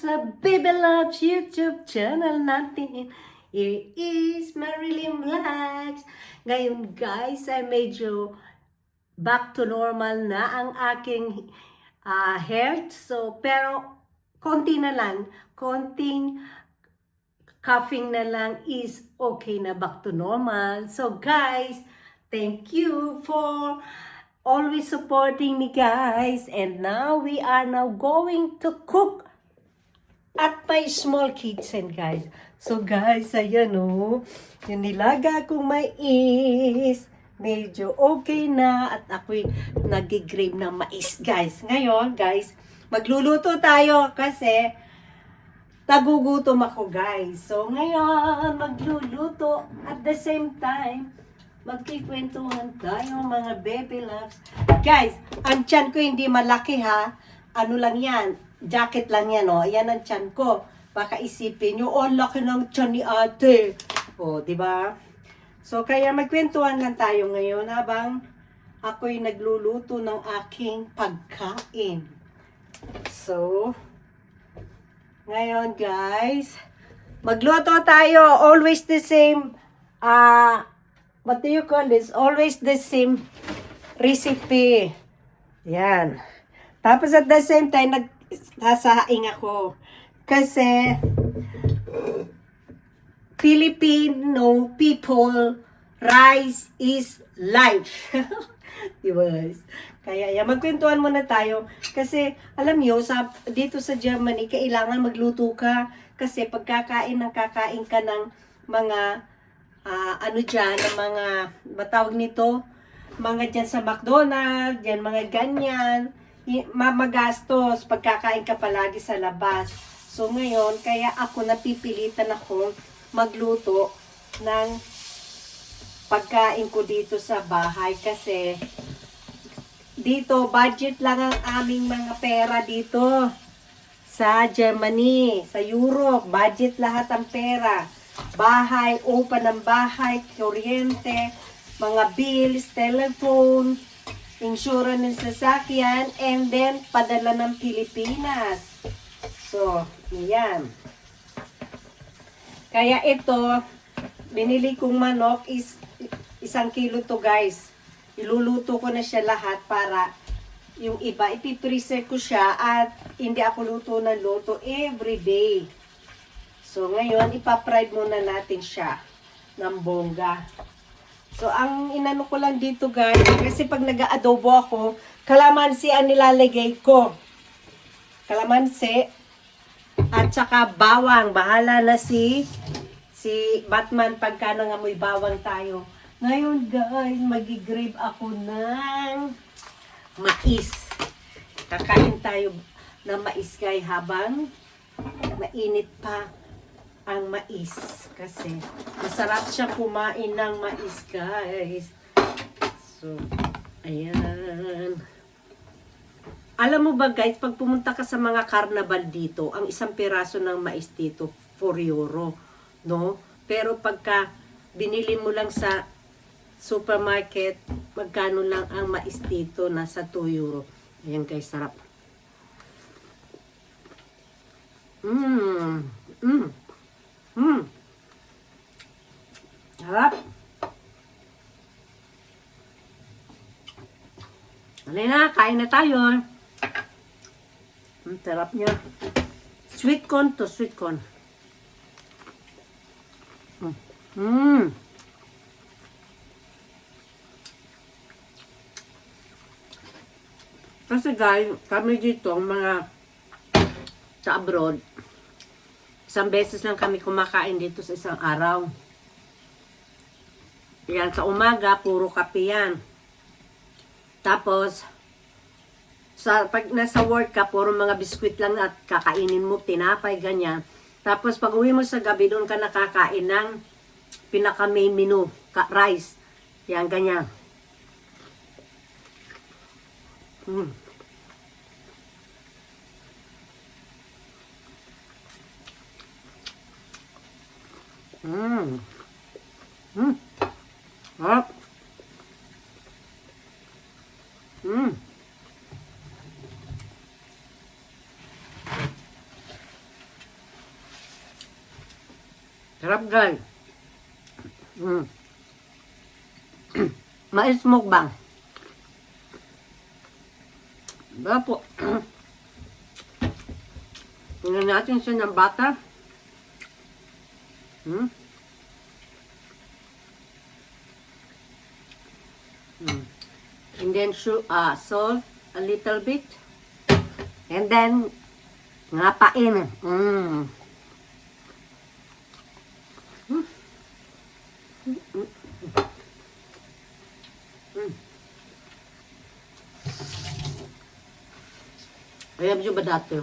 sa Baby Loves YouTube channel natin. Here is Marilyn Vlogs. Ngayon guys ay medyo back to normal na ang aking health. So, pero konti na lang, konting coughing na lang is okay na back to normal. So guys, thank you for always supporting me guys. And now we are now going to cook at my small kitchen guys. So guys, ayan o, yung nilaga kong mais, medyo okay na at ako'y nag-grave ng mais guys. Ngayon guys, magluluto tayo kasi nagugutom ako guys. So ngayon, magluluto at the same time, magkikwentuhan tayo mga baby loves. Guys, ang tiyan ko hindi malaki ha. Ano lang yan, jacket lang yan o. Ayan ang tiyan ko. Baka isipin nyo, oh laki ng tiyan ni ate. O, diba? So kaya magkwentuhan lang tayo ngayon habang ako'y nagluluto ng aking pagkain. So, ngayon guys, magluto tayo. Always the same, what do you call this? Always the same recipe. Yan. Tapos at the same time, nagsasaing ako. Kasi, Filipino people, rice is life. Diba? Kaya yan, magkwentuhan muna tayo. Kasi, alam nyo, dito sa Germany, kailangan magluto ka. Kasi pagkakain ng kakain ka ng mga ano dyan, ng mga matawag nito, mga dyan sa McDonald's, dyan mga ganyan, magastos pagkakain ka palagi sa labas. So ngayon, kaya ako napipilitan ako magluto ng pagkain ko dito sa bahay kasi dito, budget lang ang aming mga pera dito sa Germany, sa Europe, budget lahat ang pera. Bahay, upa ng bahay, kuryente, mga bills, telephone, insurance ng sasakyan, and then padala ng Pilipinas. So, yan. Kaya ito, binili kong manok is 1 kilo to guys. Iluluto ko na siya lahat para yung iba, ipipreserve ko siya at hindi ako luto ng luto everyday. So, ngayon, ipapride muna natin siya ng bongga. So, ang inano ko lang dito guys, kasi pag nag-aadobo ako, kalamansi ang nilalagay ko. Kalamansi at saka bawang. Bahala na si Batman pagka nangamoy bawang tayo. Ngayon guys, magi-grave ako ng mais. Kakain tayo ng mais guys habang mainit pa ang mais. Kasi masarap siya kumain ng mais guys. So, ayan. Alam mo ba guys, pag pumunta ka sa mga carnival dito, ang isang piraso ng mais dito, 4 euro. No? Pero pagka binili mo lang sa supermarket, magkano lang ang mais dito? Nasa 2 euro. Ayan guys, sarap. Sarap. Halina, kain na tayo. Ang sarap niya. Sweet corn to sweet corn. Kasi guys, kami dito, mga sa abroad, isang beses lang kami kumakain dito sa isang araw. Yan, sa umaga, puro kape yan. Tapos, pag nasa work ka, puro mga biskwit lang at kakainin mo, tinapay, ganyan. Tapos, pag uwi mo sa gabi, doon ka nakakain ng pinaka-main menu, rice. Yan, ganyan. Sarap. Sarap guys. Mais mukbang. Diba po? Tingnan natin siya ng butter. And then salt a little bit. And then ngapain. Alam nyo ba dati,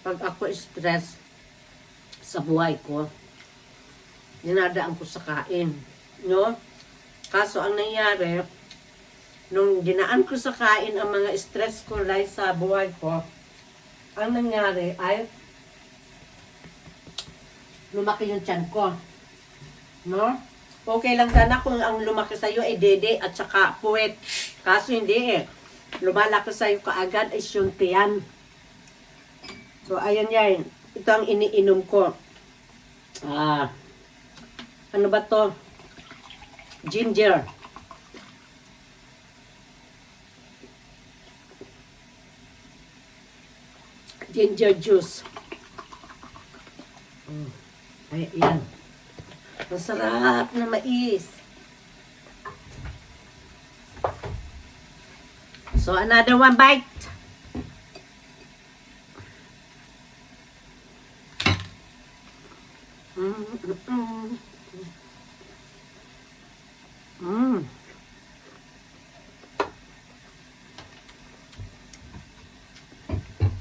pag ako stress sa buhay ko, dinadaan ko sa kain. No? Kaso ang nangyari, nung dinaan ko sa kain ang mga stress ko like sa buhay ko, ang nangyari ay lumaki yung tiyan ko. No? Okay lang sana kung ang lumaki sa'yo ay dede at saka puwet. Kaso hindi eh. Lumalaki sa'yo kaagad ay yung tiyan. So, ayan yan. Ito ang iniinom ko. Ano ba to? Ginger. Ginger juice. Ayan. Ang sarap na mais. So, another one bite.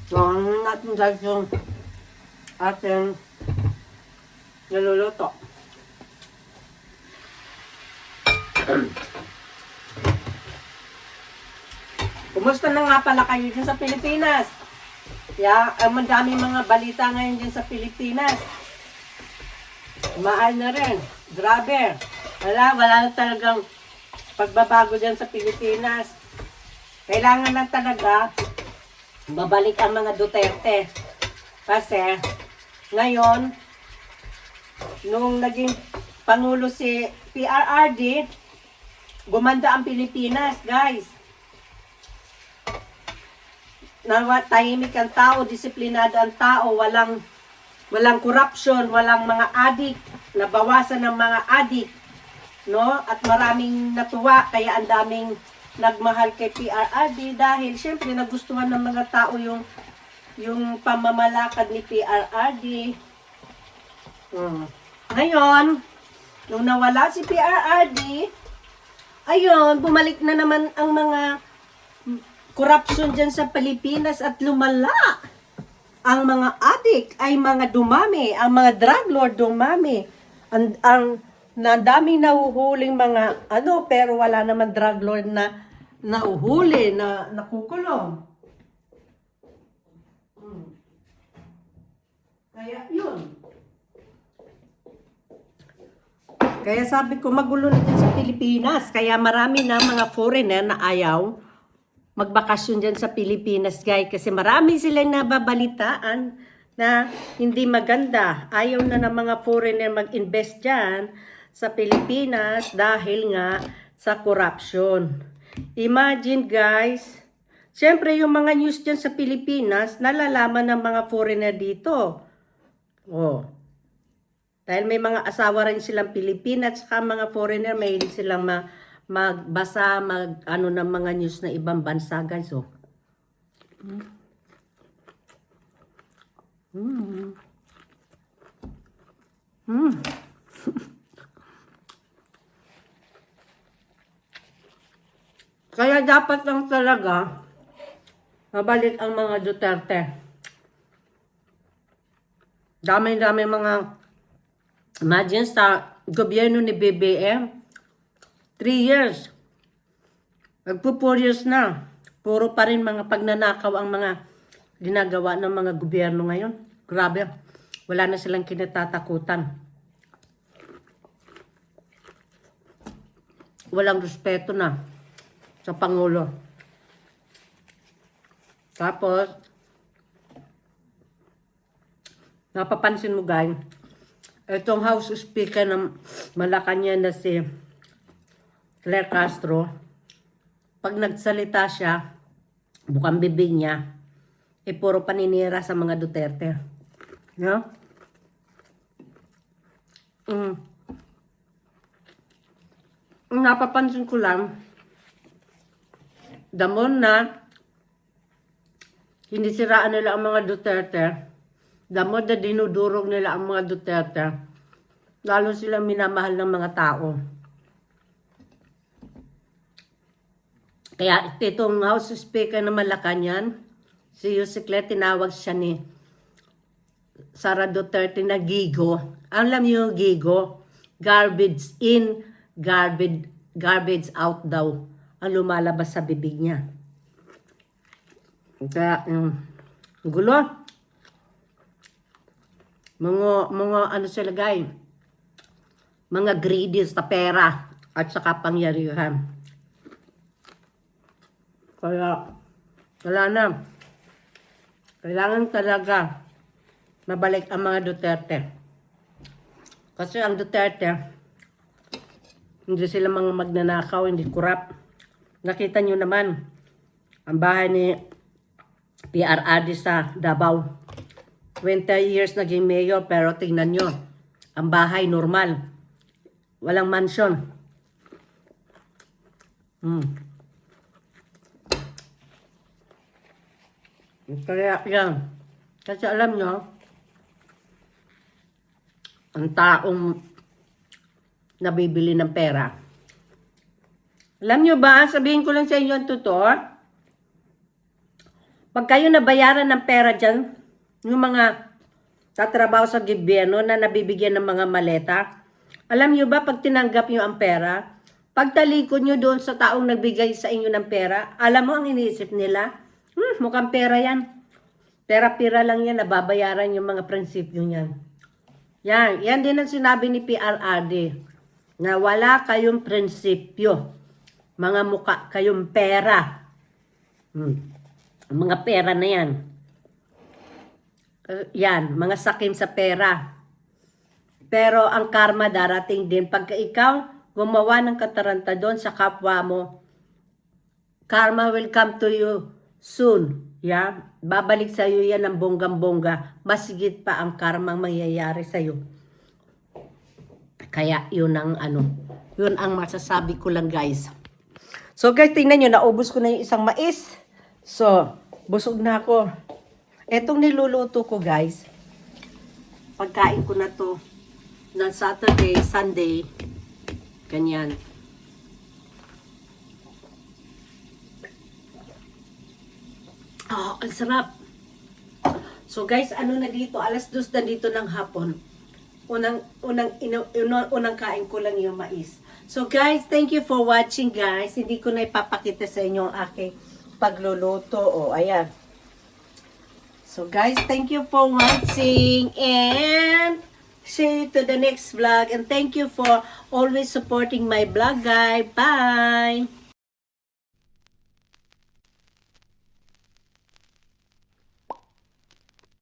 So, ano natin guys yung ating niluluto. Kumusta na nga pala kayo dyan sa Pilipinas? Madaming mga balita ngayon dyan sa Pilipinas. Mahal na rin. Grabe. Wala na talagang pagbabago dyan sa Pilipinas. Kailangan na talaga babalik ang mga Duterte. Kasi ngayon, nung naging Pangulo si PRRD, gumanda ang Pilipinas, guys. Tahimik ang tao, disiplinado ang tao, walang corruption, walang mga adik, nabawasan ng mga adik, no? At maraming natuwa, kaya ang daming nagmahal kay PRRD dahil syempre nagustuhan ng mga tao yung pamamalakad ni PRRD. Ngayon, nung nawala si PRRD, ayun, bumalik na naman ang mga corruption dyan sa Pilipinas at lumala. Ang mga adik ay mga dumami, ang mga drug lord dumami. Ang daming nahuhuling mga pero wala naman drug lord na nahuhuli, na nakukulong. Kaya yun. Kaya sabi ko, magulo na dyan sa Pilipinas. Kaya marami na mga foreigner na ayaw magbakasyon dyan sa Pilipinas, guys. Kasi marami silang nababalitaan na hindi maganda. Ayaw na ng mga foreigner mag-invest dyan sa Pilipinas dahil nga sa corruption. Imagine, guys, siyempre yung mga news dyan sa Pilipinas, nalalaman ng mga foreigner dito. Dahil may mga asawa rin silang Pilipina at saka mga foreigner, may silang magbasa, ng mga news na ibang bansa, guys. Kaya dapat lang talaga mabalik ang mga Duterte. Dami-dami mga, imagine sa gobyerno ni BBM, 3 years. Magpo 4 years na. Puro pa rin mga pagnanakaw ang mga ginagawa ng mga gobyerno ngayon. Grabe. Wala na silang kinatatakutan. Walang respeto na sa Pangulo. Tapos, napapansin mo guys, Itong House Speaker ng Malacanang na si Claire Castro, pag nagsalita siya, bukang bibig niya, puro paninira sa mga Duterte. No? Napapansin ko lang, damon na hindi siraan nila ang mga Duterte, damon na dinudurog nila ang mga Duterte, lalo silang minamahal ng mga tao. Kaya itong House Speaker na Malacanang, si Yusiclet, tinawag siya ni Sara Duterte na Gigo. Alam niyo yung Gigo? Garbage in, garbage out daw ang lumalabas sa bibig niya. Kaya, gulo. Mga ano sila guys, mga greedy sa pera at saka pangyarihan. Kaya, wala na. Kailangan talaga mabalik ang mga Duterte. Kasi ang Duterte, hindi sila mga magnanakaw, hindi kurap. Nakita nyo naman, ang bahay ni PR Adi sa Davao. 20 years naging mayor, pero tingnan nyo, ang bahay normal. Walang mansion. Kaya yan. Kasi alam nyo, ang taong nabibili ng pera. Alam nyo ba, sabihin ko lang sa inyo ang totoo, pag kayo nabayaran ng pera dyan, yung mga tatrabaho sa gobyerno na nabibigyan ng mga maleta, alam nyo ba, pag tinanggap nyo ang pera, pagtalikod nyo doon sa taong nagbigay sa inyo ng pera, alam mo ang iniisip nila? Mukhang pera yan. Pera-pera lang yan, nababayaran yung mga prinsipyo niyan. Yan din ang sinabi ni PRRD, na wala kayong prinsipyo. Mga muka kayong pera. Mga pera na yan. Yan, mga sakim sa pera. Pero ang karma darating din. Pagka ikaw gumawa ng kataranta doon sa kapwa mo, karma will come to you soon. Yeah? Babalik sa iyo yan ng bonggang-bongga. Mas higit pa ang karmang mangyayari sa iyo. Kaya yun ang yun ang masasabi ko lang guys. So guys, tingnan nyo, naubos ko na yung isang mais. So, busog na ako. Etong niluluto ko guys, pagkain ko na to ng Saturday, Sunday, ganyan. Oh, ang sarap. So guys, ano na dito, alas 2 na dito ng hapon. Unang kain ko lang yung mais. So guys, thank you for watching guys. Hindi ko na ipapakita sa inyo ang aking pagluluto. Oh, ayan. So guys, thank you for watching and see you to the next vlog. And thank you for always supporting my vlog guys. Bye!